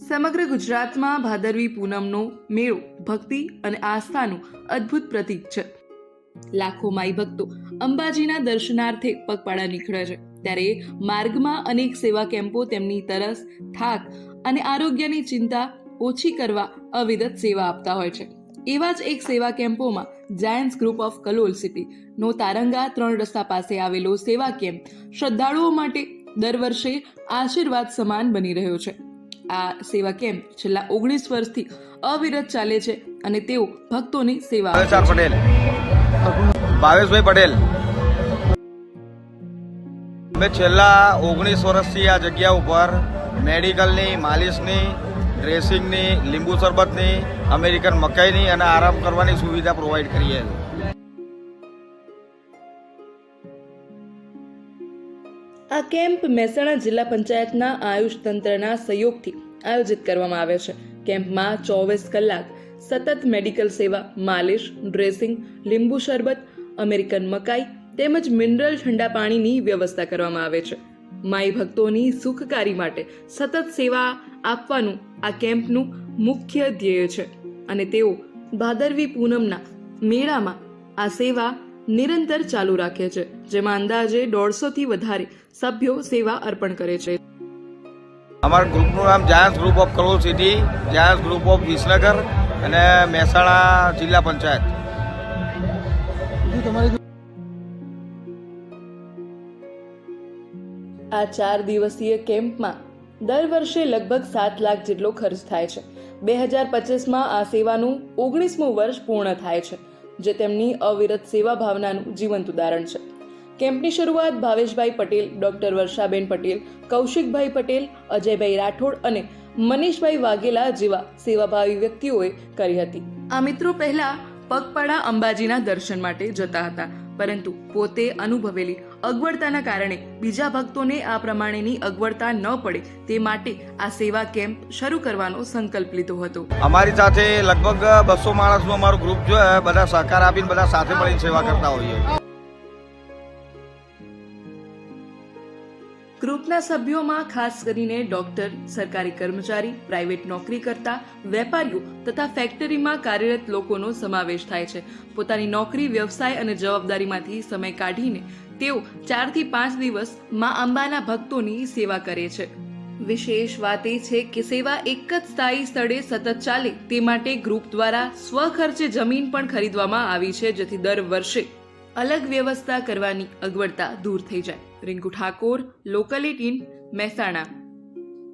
સમગ્ર ગુજરાતમાં ભાદરવી પૂનમનો મેળો ભક્તિ અને આસ્થાનું અદ્ભુત પ્રતીક છે. લાખો માઈ ભક્તો અંબાજીના દર્શનાર્થે પગપાળા નીકળે છે, ત્યારે માર્ગમાં અનેક સેવા કેમ્પો તેમની તરસ, થાક અને આરોગ્યની ચિંતા ઓછી કરવા અવિરત સેવા આપતા હોય છે. એવા જ એક સેવા કેમ્પોમાં giants group of Kalol city નો તારંગા 3 રસ્તા પાસે આવેલો સેવા કેમ્પ શ્રદ્ધાળુઓ માટે દર વર્ષે આશીર્વાદ સમાન બની રહ્યો છે. આ સેવા કેમ્પ છેલ્લા 19 વર્ષથી અવિરત ચાલે છે અને તેઓ ભક્તોની સેવા ભાવેશભાઈ પટેલ અમે છેલ્લા 19 વર્ષથી આ જગ્યા ઉપર મેડિકલની, માલિશની, ડ્રેસિંગની, લીંબુ શરબતની, અમેરિકન મકાઈની અને આરામ કરવાની સુવિધા પ્રોવાઈડ કરીએ છીએ. આ કેમ્પ મહેસાણા જિલ્લા પંચાયતના આયુષ તંત્રના સહયોગથી આયોજિત કરવામાં આવે છે. કેમ્પમાં 24 કલાક સતત મેડિકલ સેવા, માલિશ, ડ્રેસિંગ, લીંબુ શરબત, અમેરિકન મકાઈ તેમજ મિનરલ ઠંડા પાણીની વ્યવસ્થા કરવામાં આવે છે. માઈ ભક્તોની સુખકારી માટે સતત સેવા આપવાનું આ કેમ્પનું મુખ્ય ધ્યેય છે અને તેઓ ભાદરવી પૂનમના મેળામાં આ સેવા નિરંતર ચાલુ રાખે છે, જેમાં અંદાજે 150 થી વધારે સભ્યો સેવા અર્પણ કરે છે. અમારા ગ્રુપનું નામ Giants group of Kalol city, Giants group of Visnagar અને મહેસાણા જિલ્લા પંચાયત. આ 4 દિવસીય કેમ્પમાં દર વર્ષે લગભગ 7 લાખ જેટલો ખર્ચ થાય છે. 2025માં આ સેવાનું 19મું વર્ષ પૂર્ણ થાય છે, જે તેમની અવિરત સેવા ભાવનાનું જીવંત ઉદાહરણ છે. કેમ્પની શરૂઆત ભાવેશભાઈ પટેલ, ડોક્ટર વર્ષાબેન પટેલ, કૌશિકભાઈ પટેલ, અજયભાઈ રાઠોડ અને મનીષભાઈ વાઘેલા જેવા સેવાભાવી વ્યક્તિઓએ કરી હતી. આ મિત્રો પહેલા પગપાળા અંબાજીના દર્શન માટે જતા હતા, પરંતુ પોતે અનુભવેલી અગવડતાના કારણે બીજા ભક્તોને આ પ્રમાણેની અગવડતા ન પડે તે માટે આ સેવા કેમ્પ શરૂ કરવાનો સંકલ્પ લીધો હતો. અમારી સાથે લગભગ 200 માણસનું અમારું ગ્રુપ છે. બધા સહકાર આપીને બધા સાથે મળીને સેવા કરતા હોઈએ. ગ્રુપના સભ્યોમાં ખાસ કરીને ડોક્ટર, સરકારી કર્મચારી, પ્રાઇવેટ નોકરી કરતા વેપારીઓ તથા ફેક્ટરીમાં કાર્યરત લોકોનો સમાવેશ થાય છે. પોતાની નોકરી, વ્યવસાય અને જવાબદારીમાંથી સમય કાઢીને તેઓ 4 થી 5 દિવસ માં અંબાના ભક્તોની સેવા કરે છે. વિશેષ વાત એ છે કે સેવા એક જ સ્થાયી સ્થળે સતત ચાલે તે માટે ગ્રુપ દ્વારા સ્વખર્ચે જમીન પણ ખરીદવામાં આવી છે, જેથી દર વર્ષે અલગ વ્યવસ્થા કરવાની અગવડતા દૂર થઈ જાય. રિંકુ ઠાકોર, લોકલ 18, મહેસાણા.